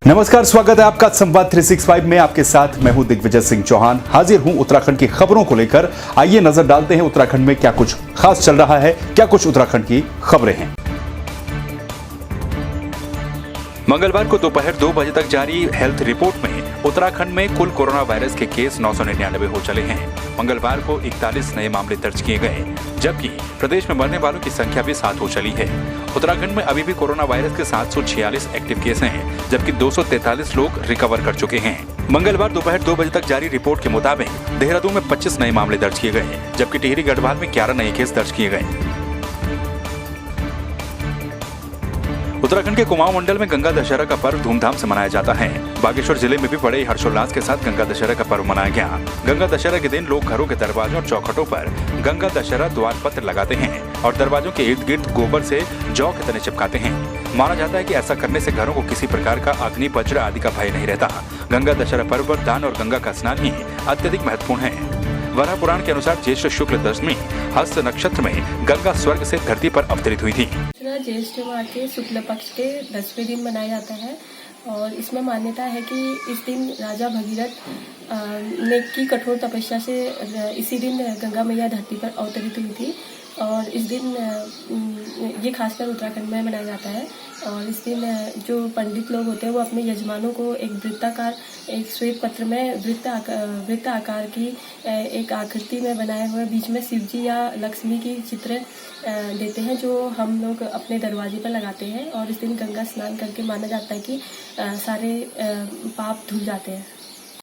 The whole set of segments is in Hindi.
नमस्कार, स्वागत है आपका संवाद 365 में। आपके साथ मैं हूं दिग्विजय सिंह चौहान। हाजिर हूं उत्तराखंड की खबरों को लेकर। आइए नजर डालते हैं उत्तराखंड में क्या कुछ खास चल रहा है, क्या कुछ उत्तराखंड की खबरें हैं। मंगलवार को दोपहर 2 बजे तक जारी हेल्थ रिपोर्ट में उत्तराखंड में कुल कोरोना वायरस के केस 999 हो चले हैं। मंगलवार को 41 नए मामले दर्ज किए गए, जबकि प्रदेश में मरने वालों की संख्या भी 7 हो चली है। उत्तराखंड में अभी भी कोरोना वायरस के 746 एक्टिव केस हैं, जबकि 243 लोग रिकवर कर चुके हैं। मंगलवार दोपहर 2 बजे तक जारी रिपोर्ट के मुताबिक देहरादून में 25 नए मामले दर्ज किए गए, जबकि टिहरी गढ़वाल में 11 नए केस दर्ज किए गए। उत्तराखंड के कुमाऊं मंडल में गंगा दशहरा का पर्व धूमधाम से मनाया जाता है। बागेश्वर जिले में भी बड़े हर्षोल्लास के साथ गंगा दशहरा का पर्व मनाया गया। गंगा दशहरा के दिन लोग घरों के दरवाजों और चौखटों पर गंगा दशहरा द्वार पत्र लगाते हैं और दरवाजों के इर्द गिर्द गोबर से जौ के तने चिपकाते हैं। माना जाता है कि ऐसा करने से घरों को किसी प्रकार का अग्नि वज्र आदि का भय नहीं रहता। गंगा दशहरा पर्व पर दान और गंगा का स्नान ही अत्यधिक महत्वपूर्ण है। वराह पुराण के अनुसार ज्येष्ठ शुक्ल दशमी हस्त नक्षत्र में गंगा स्वर्ग से धरती पर अवतरित हुई थी। ज्येष्ठ माह के शुक्ल पक्ष के 10वें दिन मनाया जाता है और इसमें मान्यता है कि इस दिन राजा भगीरथ ने की कठोर तपस्या से इसी दिन गंगा मैया धरती पर अवतरित हुई थी और इस दिन ये खासकर उत्तराखंड में मनाया जाता है। और इस दिन जो पंडित लोग होते हैं वो अपने यजमानों को एक वृत्ताकार एक श्वेत पत्र में वृत्त आकार की एक आकृति में बनाए हुए बीच में शिवजी या लक्ष्मी की चित्र देते हैं, जो हम लोग अपने दरवाजे पर लगाते हैं और इस दिन गंगा स्नान करके माना जाता है कि सारे पाप धुल जाते हैं।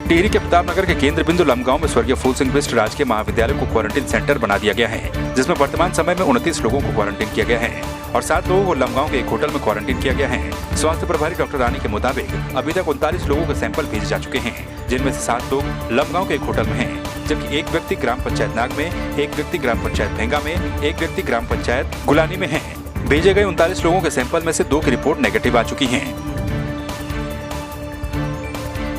टिहरी के प्रतापनगर के केंद्र बिंदु लमगांव में स्वर्गीय फूल सिंह बिष्ट राजकीय महाविद्यालय को क्वारंटीन सेंटर बना दिया गया है, जिसमें वर्तमान समय में 29 लोगों को क्वारंटीन किया गया है और 7 लोगों को लमगांव के एक होटल में क्वारंटीन किया गया है। स्वास्थ्य प्रभारी डॉक्टर रानी के मुताबिक अभी तक 39 लोगों के सैंपल भेजे जा चुके हैं, जिनमें से 7 लोग लमगांव के एक होटल में हैं, जबकि एक व्यक्ति ग्राम पंचायत नाग में, एक व्यक्ति ग्राम पंचायत भेंगा में, एक व्यक्ति ग्राम पंचायत गुलानी में है। भेजे गए 39 लोगों के सैंपल में से 2 की रिपोर्ट नेगेटिव आ चुकी है।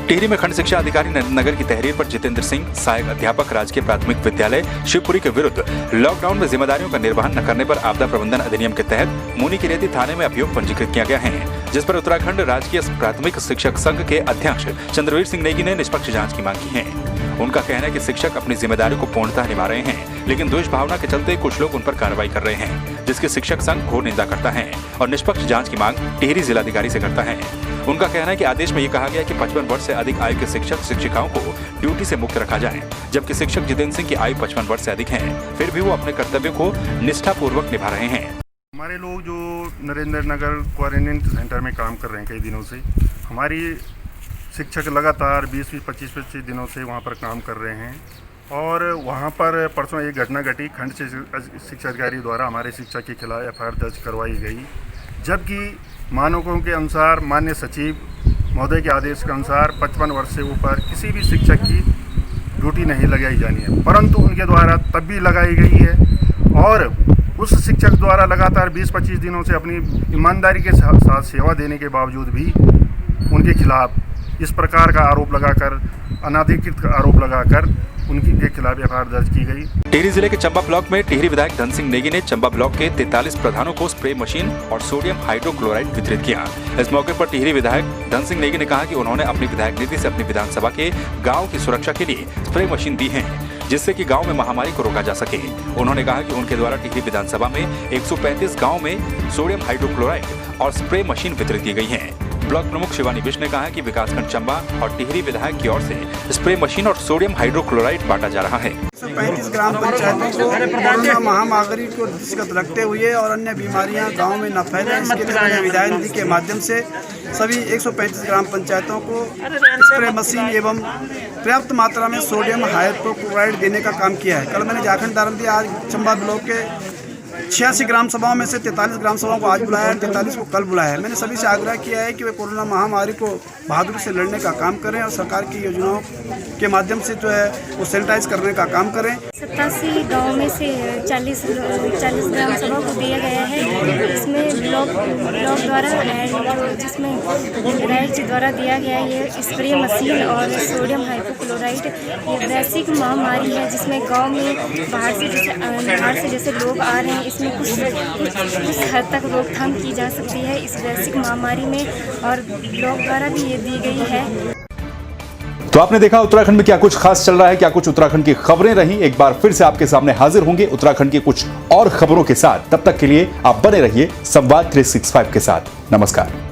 टिहरी में खंड शिक्षा अधिकारी नरेंद्र नगर की तहरीर पर जितेंद्र सिंह, सहायक अध्यापक राजकीय प्राथमिक विद्यालय शिवपुरी के विरुद्ध लॉकडाउन में जिम्मेदारियों का निर्वहन न करने पर आपदा प्रबंधन अधिनियम के तहत मुनि की रेती थाने में अभियोग पंजीकृत किया गया है, जिस पर उत्तराखंड राजकीय प्राथमिक शिक्षक संघ के अध्यक्ष चंद्रवीर सिंह नेगी ने निष्पक्ष जाँच की मांग की है। उनका कहना है कि शिक्षक अपनी जिम्मेदारी को पूर्णतः निभा रहे हैं, लेकिन द्वेष भावना के चलते कुछ लोग उन पर कार्रवाई कर रहे हैं, जिसकी शिक्षक संघ घोर निंदा करता है और निष्पक्ष जांच की मांग टिहरी जिलाधिकारी से करता है। उनका कहना है कि आदेश में ये कहा गया कि 55 वर्ष से अधिक आयु के शिक्षक शिक्षिकाओं को ड्यूटी से मुक्त रखा जाए, जबकि शिक्षक जितेंद्र सिंह की आयु 55 वर्ष से अधिक है, फिर भी वो अपने कर्तव्यों को निष्ठापूर्वक निभा रहे हैं। हमारे लोग जो नरेंद्र नगर क्वारंटीन सेंटर में काम कर रहे हैं कई दिनों से, हमारी शिक्षक लगातार 20-25 दिनों से वहाँ पर काम कर रहे हैं और वहाँ पर परसों एक घटना घटी। खंड शिक्षा अधिकारी द्वारा हमारे शिक्षक के खिलाफ एफआईआर दर्ज करवाई गई, जबकि मानकों के अनुसार माननीय सचिव महोदय के आदेश के अनुसार 55 वर्ष से ऊपर किसी भी शिक्षक की ड्यूटी नहीं लगाई जानी है, परंतु उनके द्वारा तब भी लगाई गई है और उस शिक्षक द्वारा लगातार 20-25 दिनों से अपनी ईमानदारी के साथ सेवा देने के बावजूद भी उनके खिलाफ इस प्रकार का आरोप लगाकर, अनाधिकृत आरोप लगाकर उनके के खिलाफ एफआईआर दर्ज की गई। टिहरी जिले के चंबा ब्लॉक में टिहरी विधायक धन सिंह नेगी ने चंबा ब्लॉक के 43 प्रधानों को स्प्रे मशीन और सोडियम हाइड्रोक्लोराइड वितरित किया। इस मौके पर टिहरी विधायक धन सिंह नेगी ने कहा कि उन्होंने अपनी विधायक निधि से अपनी विधानसभा के गाँव की सुरक्षा के लिए स्प्रे मशीन दी है, जिससे कि गांव में महामारी को रोका जा सके। उन्होंने कहा कि उनके द्वारा टिहरी विधानसभा में 135 गांव में सोडियम हाइड्रोक्लोराइड और स्प्रे मशीन वितरित की गई है। ब्लॉक प्रमुख शिवानी बिष्ट ने कहा कि विकासखंड चंबा और टिहरी विधायक की ओर से स्प्रे मशीन और सोडियम हाइड्रोक्लोराइड बांटा जा रहा है। 135 ग्राम पंचायतों को कोरोना महामारी को दृष्टिगत रखते हुए और अन्य बीमारियां गांव में न फैलें, इसके लिए मैंने विधायक निधि के माध्यम से सभी 135 ग्राम पंचायतों को स्प्रे मशीन एवं पर्याप्त मात्रा में सोडियम हाइड्रोक्लोराइड देने का काम किया है। कल मैंने झारखंड दारमदी आज चंबा ब्लॉक के 86 ग्राम सभाओं में से 43 ग्राम सभाओं को आज बुलाया है, 43 को कल बुलाया है। मैंने सभी से आग्रह किया है कि वे कोरोना महामारी को बहादुरी से लड़ने का काम करें और सरकार की योजनाओं के माध्यम से जो है वो सैनिटाइज करने का काम करें। 87 गाँव में से 40 ग्राम सभा को दिया गया है। इसमें ब्लॉक द्वारा जिसमें राज्य द्वारा दिया गया ये स्प्रे मशीन और सोडियम हाइपोक्लोराइड ये वैश्विक महामारी है, जिसमें गांव में बाहर से जैसे लोग आ रहे हैं, इसमें कुछ हद तक रोकथाम की जा सकती है इस वैश्विक महामारी में, और ब्लॉक द्वारा भी ये दी गई है। तो आपने देखा उत्तराखंड में क्या कुछ खास चल रहा है, क्या कुछ उत्तराखंड की खबरें रही। एक बार फिर से आपके सामने हाजिर होंगे उत्तराखंड की कुछ और खबरों के साथ। तब तक के लिए आप बने रहिए संवाद 365 के साथ। नमस्कार।